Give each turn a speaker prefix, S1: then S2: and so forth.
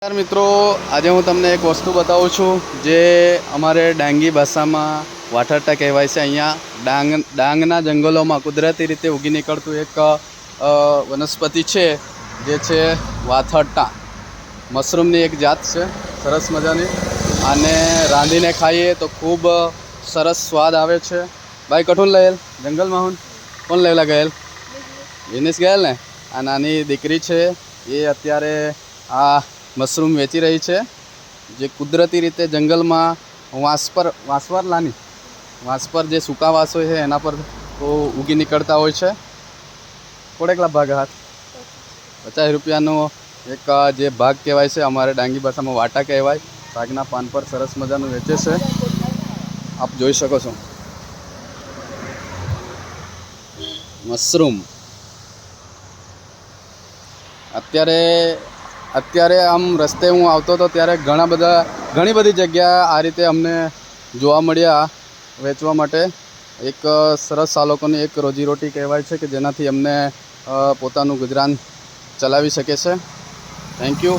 S1: यार मित्रों, आज हूँ तमने एक वस्तु बताऊँ छूँ जे अमारे डांगी भाषा में वाठरटा कहवाय छे। अहींया डांगना जंगलों में कुदरती रीते उगी निकलतुं एक वनस्पति है जे छे वाथरटा। मशरूमनी एक जात है, सरस मजानी, आने रांधीने खाईए तो खूब सरस स्वाद आवे छे। भाई कठून लाયેલ जंगल में? कोण लेवला गયેલ? विनेश गયેલ ने? आ नानी दीकरी है ये अत्यारे आ मशरूम वेची रही है जे कुदरती रीते जंगल में वांसपर लानी वांस जे सूका वास होय है एना पर तो उगी निकलता होय छे। कोड़ेकला भाग हाथ 50 रुपयानो एक जे भाग कहेवाय छे, अमारे डांगी भाषा में वाटा कहेवाय। सागना पान पर सरस मजानु वेचे छे, आप जोई शको छो। मशरूम અત્યારે આમ રસ્તે હું આવતો હતો ત્યારે ઘણી બધી જગ્યા આ રીતે અમને જોવા મળ્યા વેચવા માટે। એક સરસ આ લોકોની એક રોજીરોટી કહેવાય છે કે જેનાથી અમને પોતાનું ગુજરાન ચલાવી શકે છે। Thank you.